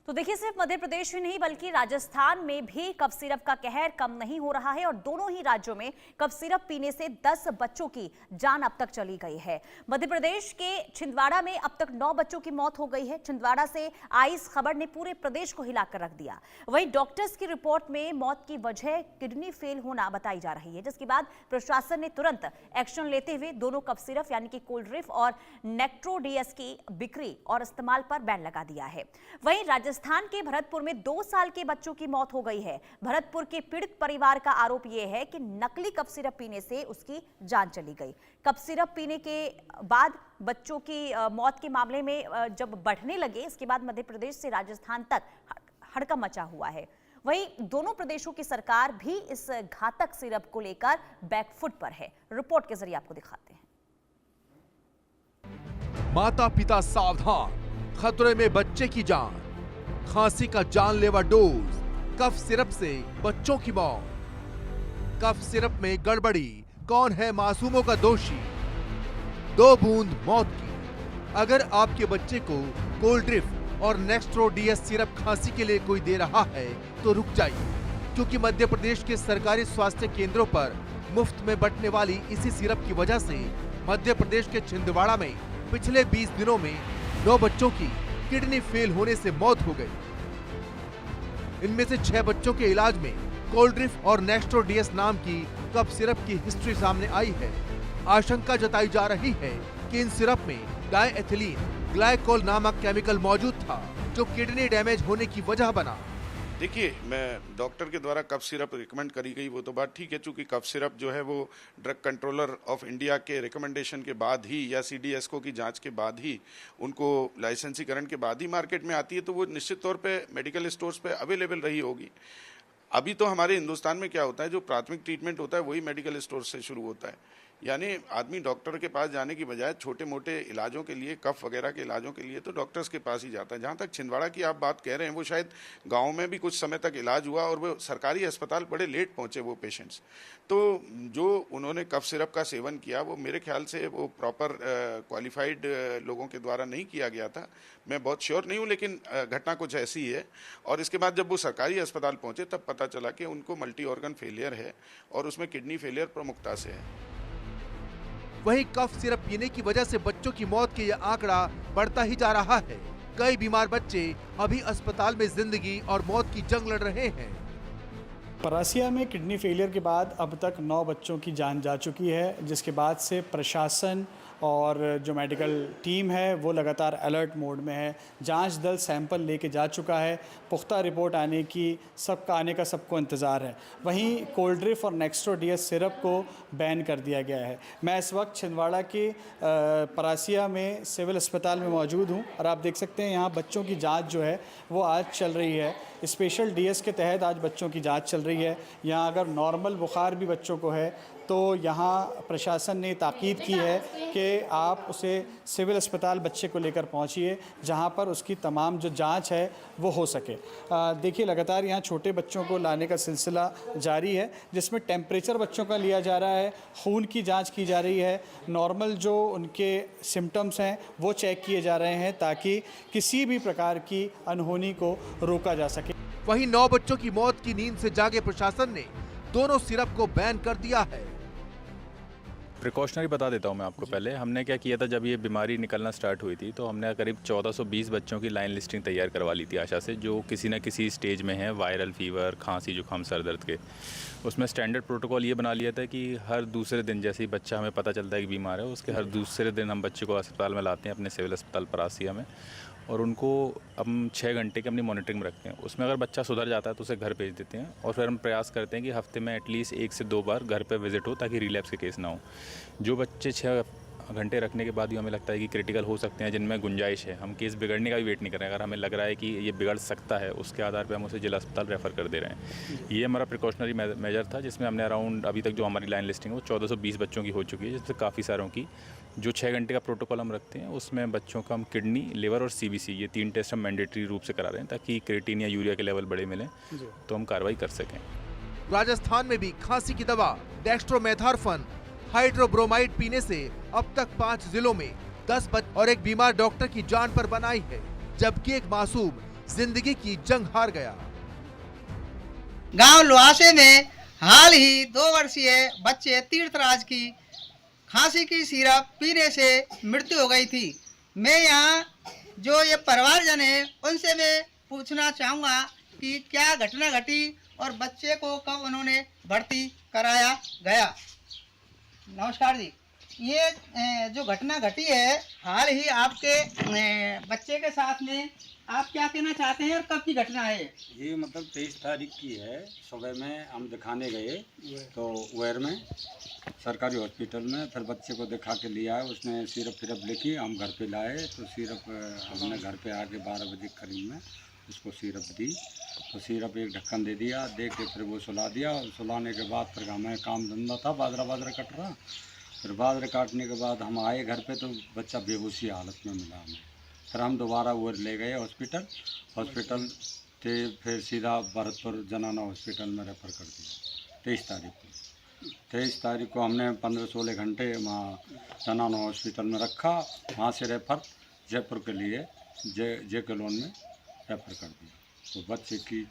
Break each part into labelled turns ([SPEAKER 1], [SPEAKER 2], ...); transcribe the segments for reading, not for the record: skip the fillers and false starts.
[SPEAKER 1] तो देखिए, सिर्फ मध्य प्रदेश ही नहीं बल्कि राजस्थान में भी कफ सिरप का कहर कम नहीं हो रहा है और दोनों ही राज्यों में कफ सिरप पीने से 10 बच्चों की जान अब तक चली गई है। मध्य प्रदेश के छिंदवाड़ा में अब तक 9 बच्चों की मौत हो गई है। छिंदवाड़ा से आई इस खबर ने पूरे प्रदेश को हिलाकर रख दिया। वहीं डॉक्टर्स की रिपोर्ट में मौत की वजह किडनी फेल होना बताई जा रही है, जिसके बाद प्रशासन ने तुरंत एक्शन लेते हुए दोनों कफ सिरप यानी कि कोल्ड ड्रिफ्ट और नेक्ट्रोडीएस की बिक्री और इस्तेमाल पर बैन लगा दिया है। वहीं राजस्थान के भरतपुर में 2 साल के बच्चों की मौत हो गई है। भरतपुर के पीड़ित परिवार का आरोप यह है कि नकली कफ सिरप पीने से उसकी जान चली गई। कफ सिरप पीने के बाद बच्चों की मौत के मामले में जब बढ़ने लगे, इसके बाद मध्य प्रदेश से राजस्थान तक हड़कंप मचा हुआ है। वहीं दोनों प्रदेशों की सरकार भी इस घातक सिरप को लेकर बैकफुट पर है। रिपोर्ट के जरिए आपको दिखाते हैं।
[SPEAKER 2] माता पिता सावधान, खतरे में बच्चे की जान। खांसी का जानलेवा डोज, कफ सिरप से बच्चों की मौत। कफ सिरप में गड़बड़ी, कौन है मासूमों का दोषी? 2 बूंद मौत की। अगर आपके बच्चे को कोल्ड ड्रिफ्ट और नेक्ट्रोडीएस सिरप खांसी के लिए कोई दे रहा है तो रुक जाइए, क्योंकि मध्य प्रदेश के सरकारी स्वास्थ्य केंद्रों पर मुफ्त में बंटने वाली इसी सिरप की वजह से मध्य प्रदेश के छिंदवाड़ा में पिछले 20 दिनों में 9 बच्चों की किडनी फेल होने से मौत हो गई। इनमें से 6 बच्चों के इलाज में कोल्ड ड्रिफ्ट और नेक्ट्रोडीएस नाम की कफ सिरप की हिस्ट्री सामने आई है। आशंका जताई जा रही है कि इन सिरप में डायएथिलीन ग्लाइकोल नामक केमिकल मौजूद था, जो किडनी डैमेज होने की वजह बना।
[SPEAKER 3] देखिए, मैं डॉक्टर के द्वारा कफ सिरप रिकमेंड करी गई वो तो बात ठीक है, चूंकि कफ सिरप जो है वो ड्रग कंट्रोलर ऑफ इंडिया के रिकमेंडेशन के बाद ही या सीडीएसको की जांच के बाद ही, उनको लाइसेंसीकरण के बाद ही मार्केट में आती है, तो वो निश्चित तौर पे मेडिकल स्टोर्स पे अवेलेबल रही होगी। अभी तो हमारे हिंदुस्तान में क्या होता है, जो प्राथमिक ट्रीटमेंट होता है वही मेडिकल स्टोर से शुरू होता है। यानी आदमी डॉक्टर के पास जाने की बजाय छोटे मोटे इलाजों के लिए, कफ वगैरह के इलाजों के लिए तो डॉक्टर्स के पास ही जाता है। जहाँ तक छिंदवाड़ा की आप बात कह रहे हैं, वो शायद गांव में भी कुछ समय तक इलाज हुआ और वो सरकारी अस्पताल बड़े लेट पहुंचे वो पेशेंट्स। तो जो उन्होंने कफ सिरप का सेवन किया, वो मेरे ख्याल से वो प्रॉपर क्वालिफाइड लोगों के द्वारा नहीं किया गया था। मैं बहुत श्योर नहीं हूँ, लेकिन घटना कुछ ऐसी ही है। और इसके बाद जब वो सरकारी अस्पताल पहुंचे तब पता चला कि उनको मल्टी ऑर्गन फेलियर है और उसमें किडनी फेलियर प्रमुखता से है।
[SPEAKER 2] वहीं कफ सिरप पीने की वजह से बच्चों की मौत के यह आंकड़ा बढ़ता ही जा रहा है। कई बीमार बच्चे अभी अस्पताल में जिंदगी और मौत की जंग लड़ रहे हैं।
[SPEAKER 4] परासिया में किडनी फेलियर के बाद अब तक 9 बच्चों की जान जा चुकी है, जिसके बाद से प्रशासन और जो मेडिकल टीम है वो लगातार अलर्ट मोड में है। जांच दल सैंपल लेके जा चुका है। पुख्ता रिपोर्ट आने का सबको इंतज़ार है। वहीं कोल्ड ड्रिफ्ट और नेक्ट्रोडीएस सिरप को बैन कर दिया गया है। मैं इस वक्त छिंदवाड़ा के परासिया में सिविल अस्पताल में मौजूद हूँ और आप देख सकते हैं यहाँ बच्चों की जाँच जो है वो आज चल रही है। स्पेशल डीएस के तहत आज बच्चों की जांच चल रही है। यहाँ अगर नॉर्मल बुखार भी बच्चों को है तो यहाँ प्रशासन ने ताकीद की है कि आप उसे सिविल अस्पताल बच्चे को लेकर पहुँचिए, जहाँ पर उसकी तमाम जो जांच है वो हो सके। देखिए, लगातार यहाँ छोटे बच्चों को लाने का सिलसिला जारी है, जिसमें टेम्परेचर बच्चों का लिया जा रहा है, खून की जाँच की जा रही है, नॉर्मल जो उनके सिम्टम्स हैं वो चेक किए जा रहे हैं, ताकि किसी भी प्रकार की अनहोनी को रोका जा सके।
[SPEAKER 2] वहीं 9 बच्चों की मौत की नींद से जागे प्रशासन ने दोनों सिरप को बैन कर दिया है।
[SPEAKER 5] प्रिकॉशनरी बता देता हूँ मैं आपको। पहले हमने क्या किया था, जब ये बीमारी निकलना स्टार्ट हुई थी तो हमने करीब 1420 बच्चों की लाइन लिस्टिंग तैयार करवा ली थी आशा से, जो किसी न किसी स्टेज में है, वायरल फीवर, खांसी, जुकाम, सर दर्द के। उसमें स्टैंडर्ड प्रोटोकॉल ये बना लिया था कि हर दूसरे दिन, जैसे ही बच्चा हमें पता चलता है कि बीमार है, उसके हर दूसरे दिन हम बच्चे को अस्पताल में लाते हैं, अपने सिविल अस्पताल परासिया में, और उनको हम 6 घंटे की अपनी मॉनिटरिंग में रखते हैं। उसमें अगर बच्चा सुधर जाता है तो उसे घर भेज देते हैं, और फिर हम प्रयास करते हैं कि हफ्ते में एटलीस्ट 1 से 2 बार घर पे विजिट हो, ताकि रिलैप्स के केस ना हो। जो बच्चे 6 घंटे रखने के बाद भी हमें लगता है कि क्रिटिकल हो सकते हैं, जिनमें गुंजाइश है, हम केस बिगड़ने का भी वेट नहीं कर रहे हैं। अगर हमें लग रहा है कि ये बिगड़ सकता है, उसके आधार पे हम उसे जिला अस्पताल रेफ़र कर दे रहे हैं। ये हमारा प्रिकॉशनरी मेजर था, जिसमें हमने अराउंड अभी तक जो हमारी लाइन लिस्टिंग है वो 1420 बच्चों की हो चुकी है, जिससे काफ़ी सारों की जो 6 घंटे का प्रोटोकॉल हम रखते हैं, उसमें बच्चों का हम किडनी, लिवर और सीबीसी, ये 3 टेस्ट हम मैंडेटरी रूप से करा रहे हैं, ताकि क्रिएटिन या यूरिया के लेवल बड़े मिलें तो हम कार्रवाई कर सकें।
[SPEAKER 2] राजस्थान में भी खांसी की दवा डेक्स्ट्रोमेथार्फन हाइड्रोब्रोमाइड पीने से अब तक 5 जिलों में 10 बच्चे और एक बीमार डॉक्टर की जान पर बनाई है, जबकि एक मासूम जिंदगी की जंग हार गया।
[SPEAKER 6] गांव लोहासे में हाल ही 2 वर्षीय बच्चे तीर्थराज की खांसी की सिरप पीने से मृत्यु हो गई थी। मैं यहाँ जो ये परिवारजन है उनसे मैं पूछना चाहूँगा कि क्या घटना घटी और बच्चे को कब उन्होंने भर्ती कराया गया। नमस्कार जी, ये जो घटना घटी है हाल ही आपके बच्चे के साथ में, आप क्या कहना चाहते हैं और कब की घटना है?
[SPEAKER 7] ये मतलब 23 तारीख की है। सुबह में हम दिखाने गए तो वेयर में सरकारी हॉस्पिटल में, फिर बच्चे को दिखा के लिया है। उसने सिरप फिरप लिखी, हम घर पे लाए तो सिरप हमने घर पे आके 12 बजे करीब में उसको सिरप दी। तो सिरप एक ढक्कन दे दिया, दे के फिर वो सुला दिया। सुलाने के बाद फिर हमें काम धंधा था, बाजरा कट रहा। फिर बाजरा काटने के बाद हम आए घर पे तो बच्चा बेहोशी हालत में मिला हमें। फिर हम दोबारा वो ले गए हॉस्पिटल से, फिर सीधा भरतपुर जनाना हॉस्पिटल में रेफ़र कर दिया 23 तारीख को। 23 तारीख को हमने 15-16 घंटे वहाँ जनाना हॉस्पिटल में रखा। वहाँ से रेफ़र जयपुर के लिए जे कॉलोन में रेफ़र कर दिया। तो बच्चे की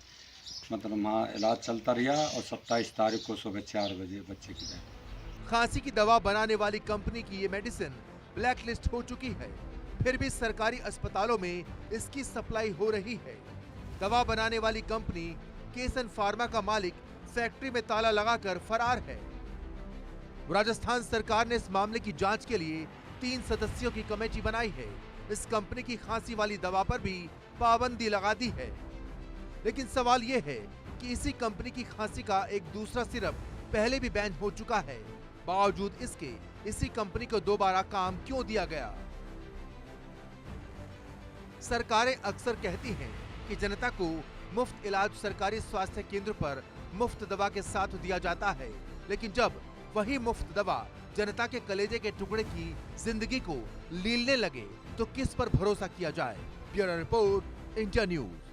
[SPEAKER 7] मतलब वहाँ इलाज चलता रहा और 27 तारीख को सुबह 4 बजे बच्चे की डेथ।
[SPEAKER 2] खांसी की दवा बनाने वाली कंपनी की ये मेडिसिन ब्लैक लिस्ट हो चुकी है, फिर भी सरकारी अस्पतालों में इसकी सप्लाई हो रही है। दवा बनाने वाली कंपनी केसन फार्मा का मालिक फैक्ट्री में ताला लगाकर फरार है। राजस्थान सरकार ने इस मामले की जांच के लिए 3 सदस्यों की कमेटी बनाई है। इस कंपनी की खांसी वाली दवा पर भी पाबंदी लगा दी है। लेकिन सवाल यह है कि इसी कंपनी की खांसी का एक दूसरा सिरप पहले भी बैन हो चुका है, बावजूद इसके इसी कंपनी को दोबारा काम क्यों दिया गया? सरकारें अक्सर कहती हैं कि जनता को मुफ्त इलाज सरकारी स्वास्थ्य केंद्र पर मुफ्त दवा के साथ दिया जाता है, लेकिन जब वही मुफ्त दवा जनता के कलेजे के टुकड़े की जिंदगी को लीलने लगे तो किस पर भरोसा किया जाए? Bureau report, India news.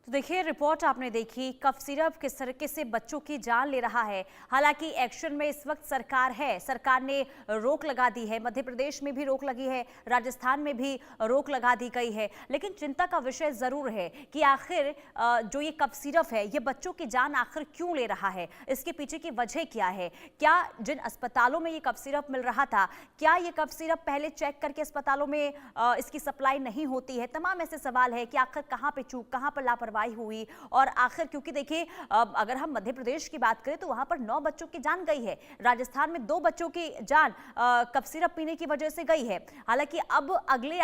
[SPEAKER 1] तो देखिए, रिपोर्ट आपने देखी, कफ सिरप किस तरीके से बच्चों की जान ले रहा है। हालांकि एक्शन में इस वक्त सरकार है, सरकार ने रोक लगा दी है। मध्य प्रदेश में भी रोक लगी है, राजस्थान में भी रोक लगा दी गई है। लेकिन चिंता का विषय जरूर है कि आखिर जो ये कफ सिरप है, ये बच्चों की जान आखिर क्यों ले रहा है, इसके पीछे की वजह क्या है? क्या जिन अस्पतालों में ये कफ सिरप मिल रहा था, क्या ये कफ सिरप पहले चेक करके अस्पतालों में इसकी सप्लाई नहीं होती है? तमाम ऐसे सवाल है कि आखिर कहाँ पे चूक, कहाँ पर लापरवाही हुई। और आखिर क्योंकि देखिए, अगर हम मध्य प्रदेश की बात करें तो वहां पर 9 बच्चों की जान गई है, राजस्थान में 2 बच्चों की जान कफ सिरप पीने की वजह से गई है। हालांकि अब अगले